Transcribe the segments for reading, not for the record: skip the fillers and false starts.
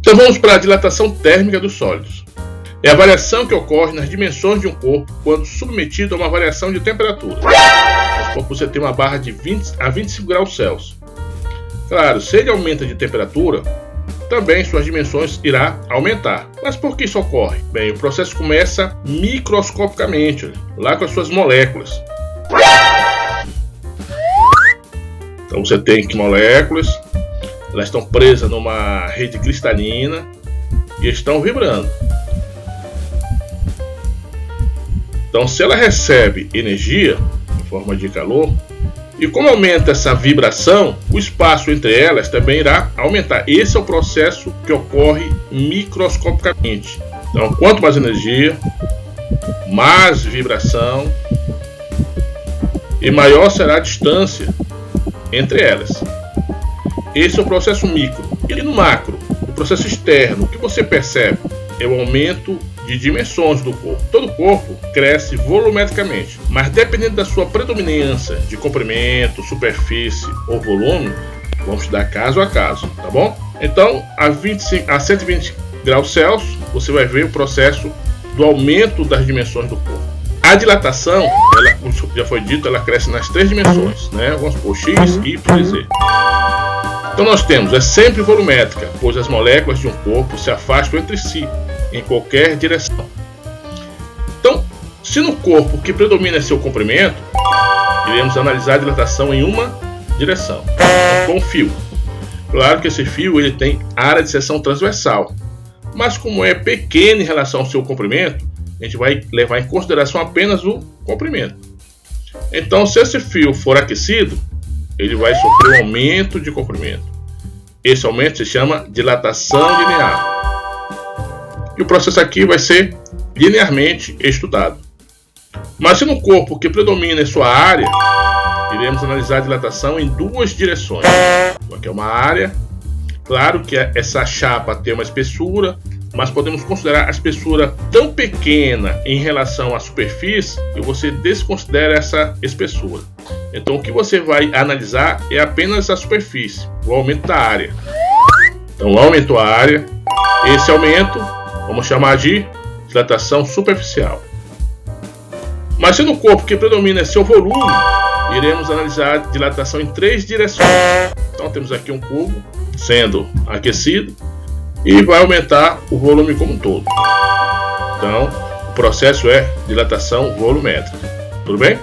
Então vamos para a dilatação térmica dos sólidos. É a variação que ocorre nas dimensões de um corpo quando submetido a uma variação de temperatura. Vamos supor que você tem uma barra de 20 a 25 graus Celsius. Claro, se ele aumenta de temperatura, também suas dimensões irá aumentar. Mas por que isso ocorre? Bem, o processo começa microscopicamente, lá com as suas moléculas. Então você tem que moléculas, elas estão presas numa rede cristalina e estão vibrando. Então se ela recebe energia em forma de calor, e como aumenta essa vibração, o espaço entre elas também irá aumentar. Esse é o processo que ocorre microscopicamente. Então quanto mais energia, mais vibração e maior será a distância entre elas. Esse é o processo micro. E no macro, o processo externo, o que você percebe é o aumento de dimensões do corpo. Todo corpo cresce volumetricamente, mas dependendo da sua predominância de comprimento, superfície ou volume, vamos estudar caso a caso, tá bom? Então, a 120 graus Celsius, você vai ver o processo do aumento das dimensões do corpo. A dilatação, ela, como já foi dito, ela cresce nas três dimensões, né? Vamos supor X, Y e Z. Então nós temos, é sempre volumétrica, pois as moléculas de um corpo se afastam entre si, em qualquer direção. Então, se no corpo que predomina é seu comprimento, iremos analisar a dilatação em uma direção, com um fio. Claro que esse fio ele tem área de seção transversal, mas como é pequeno em relação ao seu comprimento, a gente vai levar em consideração apenas o comprimento. Então, se esse fio for aquecido, ele vai sofrer um aumento de comprimento. Esse aumento se chama dilatação linear. E o processo aqui vai ser linearmente estudado. Mas se no corpo que predomina é sua área, iremos analisar a dilatação em duas direções. Aqui é uma área. Claro que essa chapa tem uma espessura, mas podemos considerar a espessura tão pequena em relação à superfície que você desconsidera essa espessura. Então o que você vai analisar é apenas a superfície, o aumento da área. Então aumentou a área, esse aumento vamos chamar de dilatação superficial. Mas se no corpo que predomina é seu volume, iremos analisar a dilatação em três direções. Então temos aqui um cubo sendo aquecido e vai aumentar o volume como um todo. Então o processo é dilatação volumétrica. Tudo bem?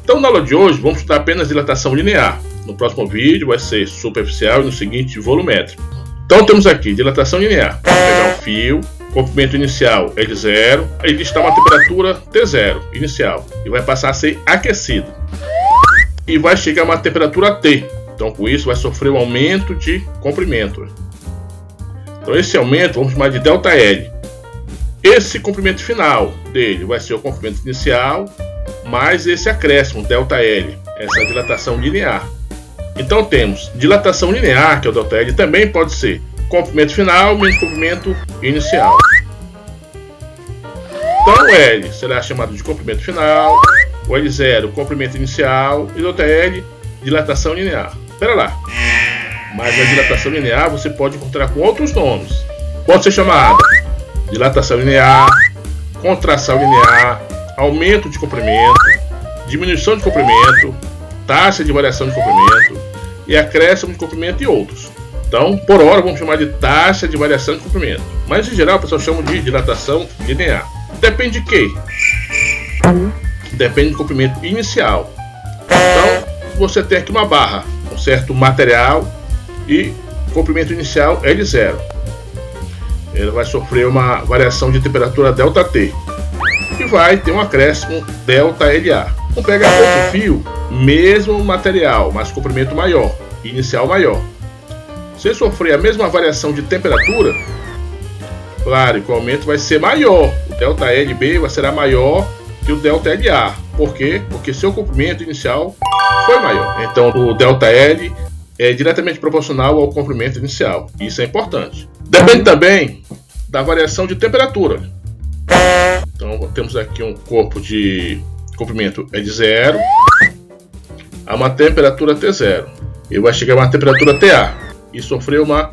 Então na aula de hoje vamos estudar apenas dilatação linear. No próximo vídeo vai ser superficial e no seguinte volumétrico. Então temos aqui dilatação linear. Vamos pegar um fio, comprimento inicial é de 0, ele está a uma temperatura T0 inicial e vai passar a ser aquecido e vai chegar a uma temperatura T. Então com isso vai sofrer um aumento de comprimento. Então esse aumento vamos chamar de ΔL. Esse comprimento final dele vai ser o comprimento inicial mais esse acréscimo ΔL, essa dilatação linear. Então temos dilatação linear, que é o ΔL, também pode ser comprimento final menos comprimento inicial. Então o L será chamado de comprimento final, o L0 comprimento inicial e o ΔL dilatação linear. Espera lá. Mas a dilatação linear você pode encontrar com outros nomes. Pode ser chamada dilatação linear, contração linear, aumento de comprimento, diminuição de comprimento, taxa de variação de comprimento e acréscimo de comprimento e outros. Então, por hora, vamos chamar de taxa de variação de comprimento. Mas, em geral, o pessoal chama de dilatação linear. Depende de quê? Depende do comprimento inicial. Então, você tem aqui uma barra com certo material e comprimento inicial L0. Ele vai sofrer uma variação de temperatura ΔT e vai ter um acréscimo ΔLA. Vamos pegar outro fio, mesmo material, mas comprimento maior, inicial maior. Se ele sofrer a mesma variação de temperatura, claro que o aumento vai ser maior. O ΔLB será maior que o ΔLA. Por quê? Porque seu comprimento inicial foi maior. Então o ΔL é diretamente proporcional ao comprimento inicial. Isso é importante. Depende também da variação de temperatura. Então temos aqui um corpo de comprimento é de 0 a uma temperatura T0. Ele vai chegar a uma temperatura TA e sofrer uma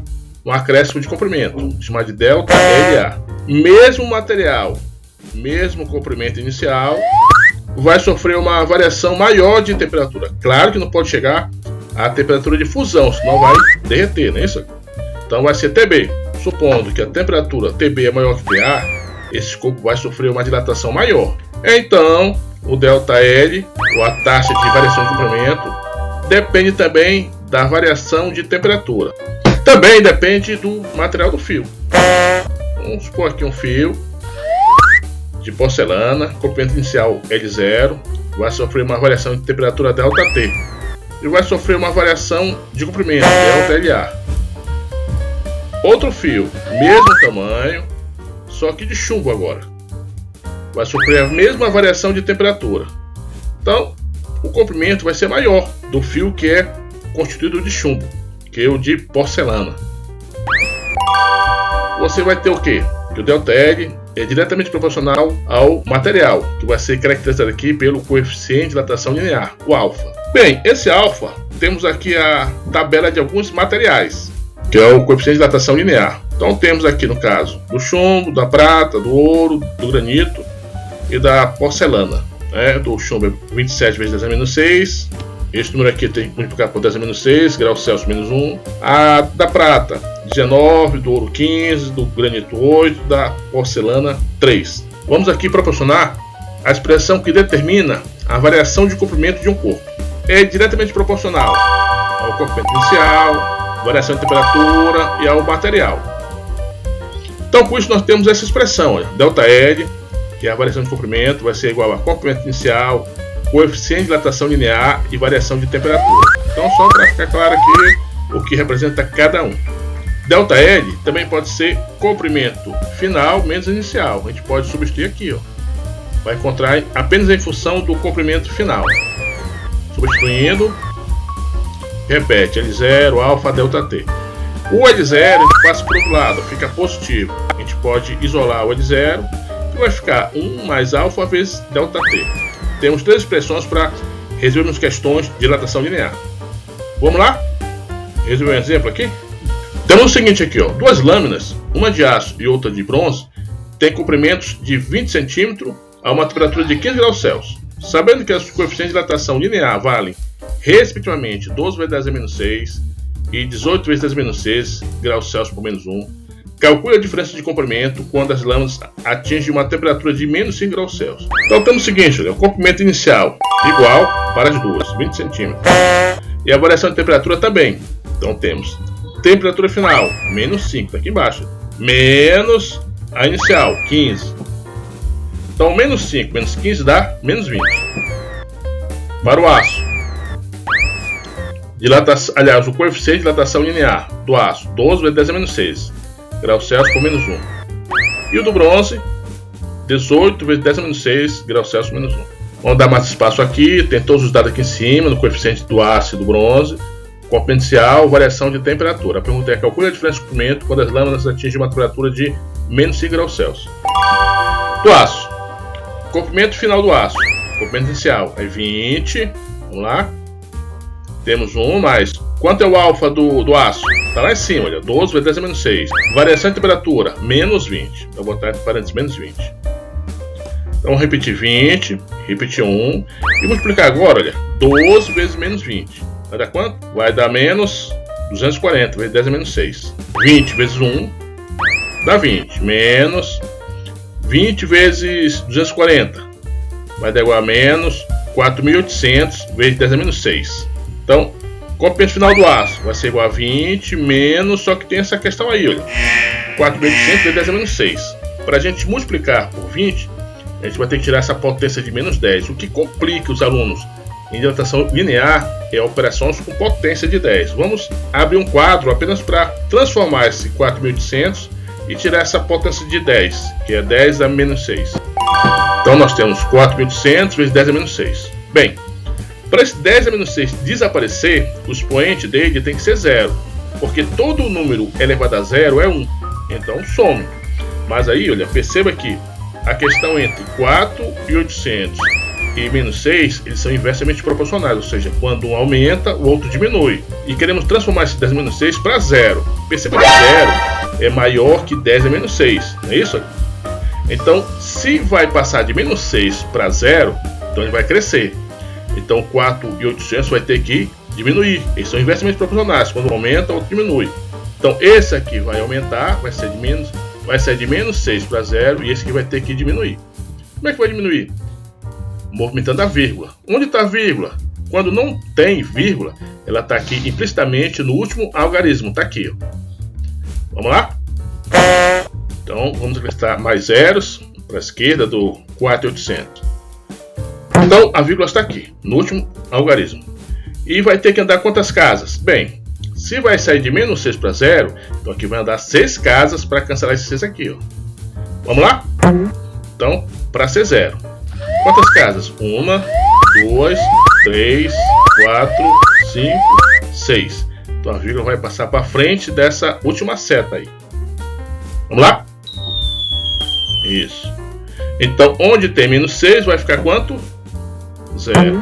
um acréscimo de comprimento, chamado de delta LA. Mesmo material, mesmo comprimento inicial, vai sofrer uma variação maior de temperatura. Claro que não pode chegar à temperatura de fusão, senão vai derreter, não é isso? Então vai ser TB. Supondo que a temperatura TB é maior que TA, esse corpo vai sofrer uma dilatação maior. Então, o ΔL, ou a taxa de variação de comprimento, depende também da variação de temperatura. Também depende do material do fio. Vamos supor aqui um fio de porcelana, comprimento inicial L0, vai sofrer uma variação de temperatura ΔT e vai sofrer uma variação de comprimento ΔLA. Outro fio, mesmo tamanho, só que de chumbo agora, vai sofrer a mesma variação de temperatura. Então, o comprimento vai ser maior do fio que é constituído de chumbo, que é o de porcelana. Você vai ter o quê? Que o ΔL é diretamente proporcional ao material, que vai ser caracterizado aqui pelo coeficiente de dilatação linear, o alfa. Bem, esse alfa, temos aqui a tabela de alguns materiais, que é o coeficiente de dilatação linear. Então temos aqui no caso do chumbo, da prata, do ouro, do granito e da porcelana. Do chumbo é 27 vezes 10 a menos 6. Este número aqui tem que multiplicar por 10 a menos 6, graus Celsius menos 1. A da prata, 19, do ouro 15, do granito 8, da porcelana 3. Vamos aqui proporcionar a expressão que determina a variação de comprimento de um corpo. É diretamente proporcional ao comprimento inicial, variação de temperatura e ao material. Então, com isso, nós temos essa expressão, olha, ΔL, que é a variação de comprimento, vai ser igual a comprimento inicial, coeficiente de dilatação linear e variação de temperatura. Então, só para ficar claro aqui o que representa cada um. ΔL também pode ser comprimento final menos inicial. A gente pode substituir aqui, ó. Vai encontrar apenas em função do comprimento final. Substituindo, repete L0, alfa, ΔT. O L0 a gente passa para o outro lado, fica positivo. A gente pode isolar o L0 e vai ficar 1 mais alfa vezes ΔT. Temos três expressões para resolvermos questões de dilatação linear. Vamos lá? Resolver um exemplo aqui? Temos o seguinte aqui, ó, duas lâminas, uma de aço e outra de bronze, têm comprimentos de 20 cm a uma temperatura de 15 graus Celsius. Sabendo que os coeficientes de dilatação linear valem, respectivamente, 12 vezes 10 a menos 6 e 18 vezes 10 a menos 6 graus Celsius por menos 1, calcule a diferença de comprimento quando as lâminas atingem uma temperatura de menos 5 graus Celsius. Então temos o seguinte, olha, o comprimento inicial igual para as duas, 20 cm. E a variação de temperatura também. Então temos temperatura final, menos 5, está aqui embaixo, menos a inicial, 15. Então menos 5 menos 15 dá menos 20. Para o aço, aliás, o coeficiente de dilatação linear do aço, 12 vezes 10 a menos 6 graus Celsius por menos 1. E o do bronze, 18 vezes 10 a menos 6 graus Celsius por menos 1. Vamos dar mais espaço aqui, tem todos os dados aqui em cima, no coeficiente do aço e do bronze, comprimento inicial, variação de temperatura. A pergunta é: calcule a diferença de comprimento quando as lâminas atingem uma temperatura de menos 5 graus Celsius. Do aço, comprimento final do aço, comprimento inicial é 20, vamos lá, temos 1 mais, quanto é o alfa do aço? Está lá em cima, olha, 12 vezes 10 a menos 6, variação de temperatura, menos 20, vou botar entre parênteses menos 20. Então repetir 20, repetir 1, e multiplicar agora, olha, 12 vezes menos 20, vai dar quanto? Vai dar menos 240 vezes 10 a menos 6, 20 vezes 1, dá 20, menos 20 vezes 240, vai dar igual a menos 4.800 vezes 10 a menos 6. Então, comprimento final do aço vai ser igual a 20 menos, só que tem essa questão aí, olha, 4.800 vezes 10 a menos 6. Para a gente multiplicar por 20, a gente vai ter que tirar essa potência de menos 10. O que complica os alunos em dilatação linear é operações com potência de 10. Vamos abrir um quadro apenas para transformar esse 4.800 e tirar essa potência de 10, que é 10 a menos 6. Então nós temos 4.800 vezes 10 a menos 6. Bem, para esse 10 a menos 6 desaparecer, o expoente dele tem que ser 0, porque todo número elevado a 0 é 1, então some. Mas aí, olha, perceba que a questão entre 4.800 e menos 6, eles são inversamente proporcionais, ou seja, quando um aumenta, o outro diminui. E queremos transformar esse 10 a menos 6 para 0. Perceba que 0 é maior que 10 a menos 6, não é isso? Então, se vai passar de menos 6 para 0, então ele vai crescer. Então, 4.800 vai ter que diminuir. Eles são inversamente proporcionais. Quando um aumenta, o outro diminui. Então, esse aqui vai aumentar, vai sair de menos 6 para 0, e esse aqui vai ter que diminuir. Como é que vai diminuir? Movimentando a vírgula. Onde está a vírgula? Quando não tem vírgula, ela está aqui implicitamente no último algarismo. Está aqui. Ó. Vamos lá? Então, vamos acrescentar mais zeros para a esquerda do 4.800. Então, a vírgula está aqui, no último algarismo. E vai ter que andar quantas casas? Bem, se vai sair de menos 6 para 0, então aqui vai andar 6 casas para cancelar esse 6 aqui. Ó. Vamos lá? Então, para ser 0. Quantas casas? 1, 2, 3, 4, 5, 6. Então a vírgula vai passar para frente dessa última seta aí. Vamos lá? Isso. Então, onde tem menos 6 vai ficar quanto? 0.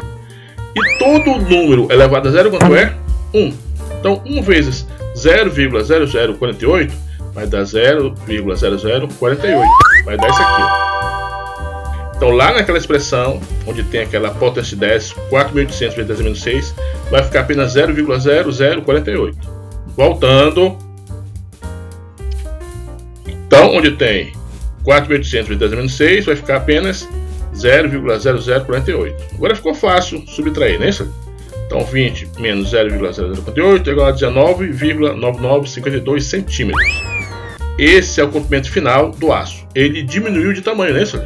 E todo número elevado a 0 quanto é? 1. Então, 1 vezes 0,0048 vai dar 0,0048. Vai dar isso aqui. Ó. Então, lá naquela expressão, onde tem aquela potência 10, 4.800 vezes 10 a menos 6, vai ficar apenas 0,0048. Voltando. Então, onde tem 4.800 vezes 10 a menos 6, vai ficar apenas 0,0048. Agora ficou fácil subtrair, não é isso? Então, 20 menos 0,0048 é igual a 19,9952 centímetros. Esse é o comprimento final do aço. Ele diminuiu de tamanho, não é isso?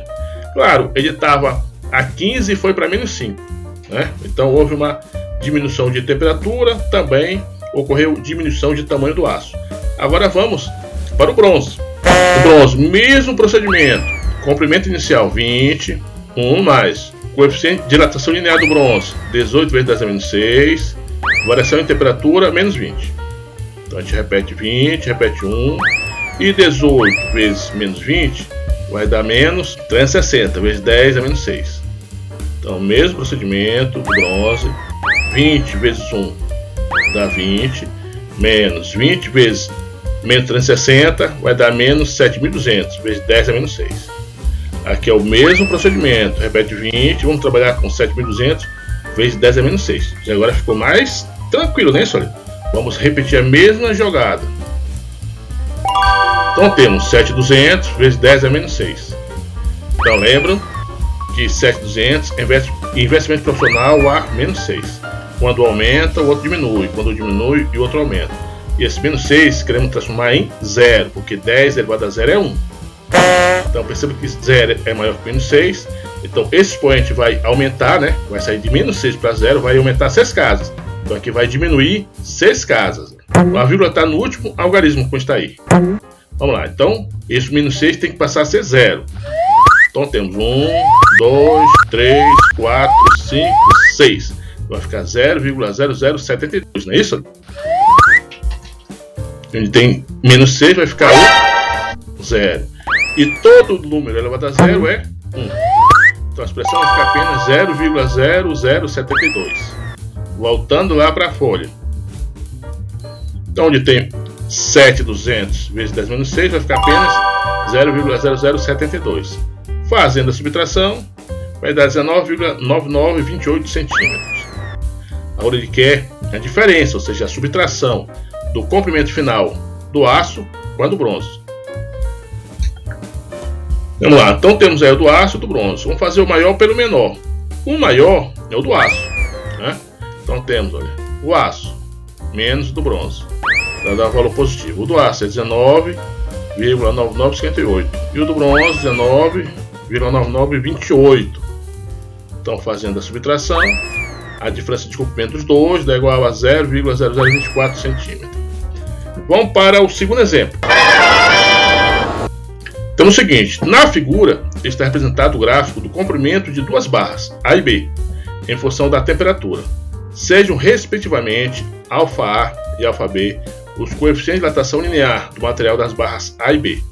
Claro, ele estava a 15 e foi para menos 5. Né? Então, houve uma diminuição de temperatura, também ocorreu diminuição de tamanho do aço. Agora vamos para o bronze. O bronze, mesmo procedimento. Comprimento inicial 20, 1 mais coeficiente de dilatação linear do bronze 18 vezes 10 a menos 6, variação em temperatura menos 20. Então a gente repete 20, repete 1, e 18 vezes menos 20 vai dar menos 360 vezes 10 a menos 6. Então, mesmo procedimento do bronze, 20 vezes 1 dá 20, menos 20 vezes menos 360 vai dar menos 7.200 vezes 10 a menos 6. Aqui é o mesmo procedimento, repete 20, vamos trabalhar com 7.200 vezes 10 a menos 6. E agora ficou mais tranquilo, né, senhor? Vamos repetir a mesma jogada. Então temos 7.200 vezes 10 a menos 6. Então lembram que 7.200 é investimento proporcional a menos 6. Quando aumenta, o outro diminui. Quando diminui, o outro aumenta. E esse menos 6 queremos transformar em 0, porque 10 elevado a 0 é 1. Então perceba que 0 é maior que menos 6. Então esse expoente vai aumentar, né? Vai sair de menos 6 para 0, vai aumentar 6 casas. Então aqui vai diminuir 6 casas. A vírgula está no último algarismo, como está aí. Vamos lá, então esse menos 6 tem que passar a ser 0. Então temos 1, 2, 3, 4, 5, 6. Vai ficar 0,0072, não é isso? Onde tem menos 6 vai ficar 0. E todo número elevado a 0 é 1. Então a expressão vai ficar apenas 0,0072. Voltando lá para a folha. Então onde tem 7.200 vezes 10 menos 6 vai ficar apenas 0,0072. Fazendo a subtração, vai dar 19,9928 centímetros. Agora ele quer a diferença, ou seja, a subtração do comprimento final do aço com a do bronze. Vamos lá, então temos aí o do aço e o do bronze. Vamos fazer o maior pelo menor. O maior é o do aço. Né? Então temos, olha, o aço menos o do bronze. Vai dar valor positivo. O do aço é 19,9958 e o do bronze 19,9928. Então, fazendo a subtração, a diferença de comprimento dos dois dá igual a 0,0024 centímetros. Vamos para o segundo exemplo. Temos o seguinte: na figura está representado o gráfico do comprimento de duas barras A e B em função da temperatura. Sejam respectivamente αA e αB os coeficientes de dilatação linear do material das barras A e B.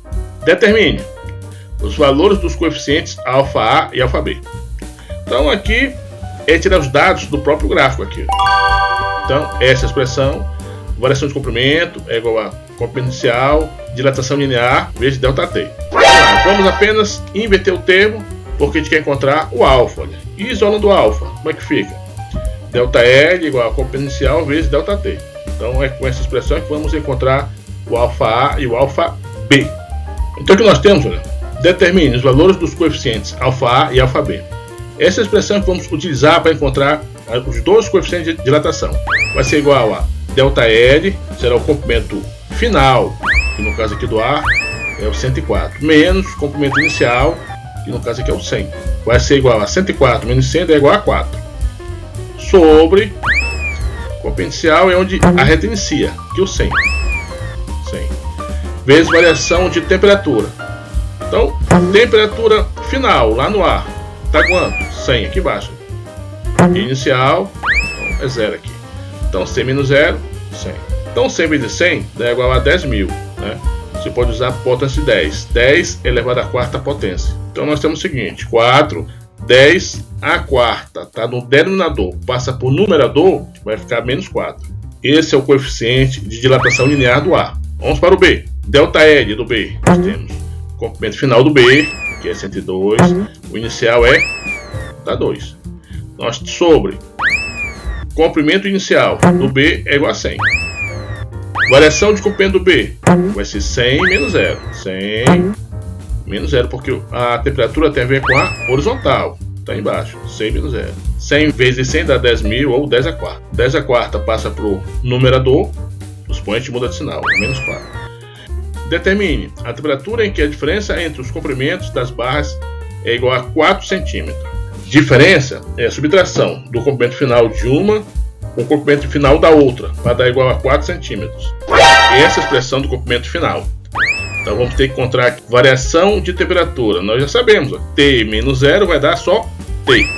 Determine os valores dos coeficientes αA e αB. Então aqui é tirar os dados do próprio gráfico aqui. Então essa expressão, variação de comprimento é igual a comprimento inicial, dilatação linear, vezes ΔT. Vamos apenas inverter o termo, porque a gente quer encontrar o alfa. Olha. E isolando o alfa, como é que fica? ΔL igual a comprimento inicial vezes ΔT. Então é com essa expressão que vamos encontrar o alfa A e o alfa B. Então o que nós temos? Olha, determine os valores dos coeficientes alfa A e alfa B. Essa expressão que vamos utilizar para encontrar os dois coeficientes de dilatação. Vai ser igual a ΔL, será o comprimento final, que no caso aqui do ar é o 104, menos o comprimento inicial, que no caso aqui é o 100. Vai ser igual a 104 menos 100 é igual a 4. Sobre o comprimento inicial é onde a reta inicia, que é o 100. Vezes variação de temperatura. Então, temperatura final lá no ar está quanto? 100 aqui embaixo. E inicial então, é 0 aqui. Então 100 menos 0, 100. Então 100 vezes 100 dá igual a 10.000, né? Você pode usar a potência de 10. 10 elevado à quarta potência. Então nós temos o seguinte: 4, 10 à quarta, tá no denominador, passa por numerador, vai ficar menos 4. Esse é o coeficiente de dilatação linear do ar. Vamos para o B. ΔL do B. Nós temos o comprimento final do B, que é 102. O inicial é 2. Nós sobre comprimento inicial do B é igual a 100. Variação de comprimento do B vai ser 100 menos 0. 100 menos 0, porque a temperatura tem a ver com a horizontal. Está embaixo. 100 menos 0. 100 vezes 100 dá 10.000 ou 10 à quarta. 10 à quarta passa para o numerador. O expoente muda de sinal. Menos 4. Determine a temperatura em que a diferença entre os comprimentos das barras é igual a 4 centímetros. Diferença é a subtração do comprimento final de uma com o comprimento final da outra, para dar igual a 4 centímetros. Essa é a expressão do comprimento final. Então vamos ter que encontrar aqui variação de temperatura. Nós já sabemos, ó, T menos 0 vai dar só T.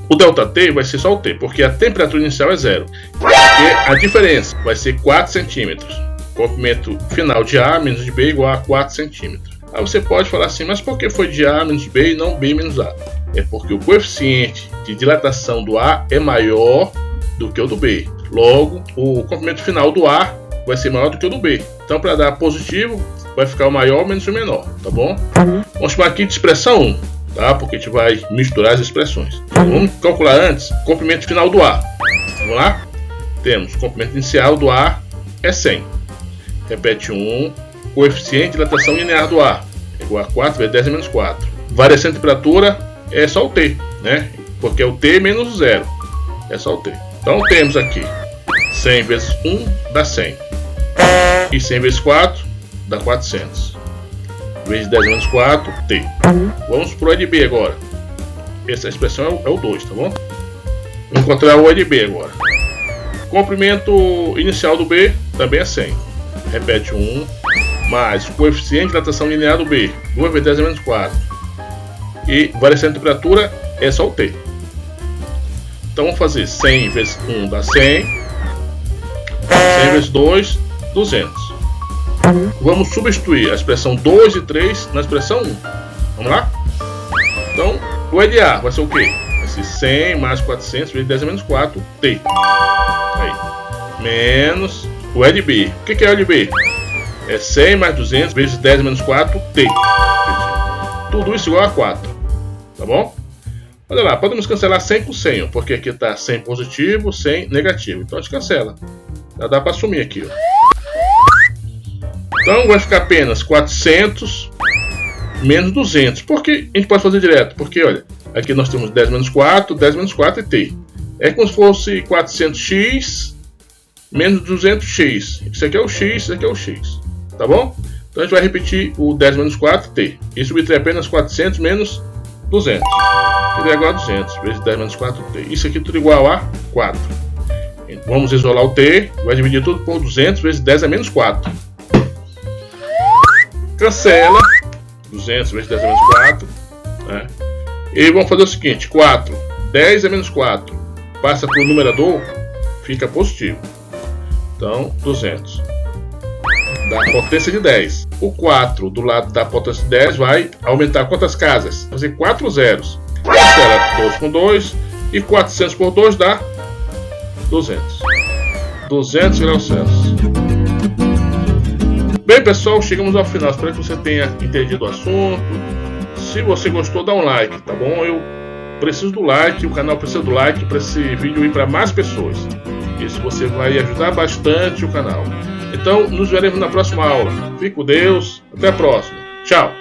O ΔT vai ser só o T, porque a temperatura inicial é 0. E a diferença vai ser 4 centímetros. Comprimento final de A menos de B igual a 4 centímetros. Aí você pode falar assim, mas por que foi de A menos B e não B menos A? É porque o coeficiente de dilatação do A é maior do que o do B. Logo, o comprimento final do A vai ser maior do que o do B. Então, para dar positivo, vai ficar o maior menos o menor, tá bom? Vamos chamar aqui de expressão 1, tá? Porque a gente vai misturar as expressões. Então, vamos calcular antes o comprimento final do A. Vamos lá? Temos o comprimento inicial do A é 100. Repete 1. Coeficiente de dilatação linear do ar é igual a 4 vezes 10 menos 4. Variação de temperatura é só o T, né? Porque é o T menos 0. É só o T. Então temos aqui 100 vezes 1 dá 100. E 100 vezes 4 dá 400. Vezes 10 menos 4, T. Vamos para o E de B agora. Essa expressão é o 2, tá bom? Vamos encontrar o E de B agora. Comprimento inicial do B também é 100. Repete 1. Mais o coeficiente de dilatação linear do B, 2 vezes 10 menos 4. E variação de temperatura é só o T. Então vamos fazer 100 vezes 1 dá 100. 100 vezes 2, 200. Vamos substituir a expressão 2 e 3 na expressão 1. Vamos lá? Então, o E de A vai ser o quê? Vai ser 100 mais 400 vezes 10 menos 4, T. Aí. Menos o E de B. O que é o E de B? É 100 mais 200 vezes 10 menos 4, T. Tudo isso igual a 4. Tá bom? Olha lá, podemos cancelar 100 com 100, porque aqui está 100 positivo, 100 negativo. Então a gente cancela. Já dá para assumir aqui. Ó. Então vai ficar apenas 400 menos 200. Por que a gente pode fazer direto? Porque, olha, aqui nós temos 10 menos 4 e T. É como se fosse 400x menos 200x. Isso aqui é o x, isso aqui é o x. Tá bom? Então a gente vai repetir o 10 menos 4, T. E subtrair apenas 400 menos 200. Que é igual a 200 vezes 10 menos 4, T. Isso aqui tudo igual a 4. Vamos isolar o T. Vai dividir tudo por 200 vezes 10 a menos 4. Cancela. 200 vezes 10 a menos 4. Né? E vamos fazer o seguinte. 4. 10 a menos 4. Passa para o numerador. Fica positivo. Então, 200. Da potência de 10. O 4 do lado da potência de 10 vai aumentar quantas casas? Fazer 4 zeros. Cancela 2 com 2. E 400 por 2 dá 200. 200 graus Celsius. Bem, pessoal, chegamos ao final. Espero que você tenha entendido o assunto. Se você gostou, dá um like, tá bom? Eu preciso do like, o canal precisa do like para esse vídeo ir para mais pessoas. Isso você vai ajudar bastante o canal. Então, nos veremos na próxima aula. Fique com Deus. Até a próxima. Tchau.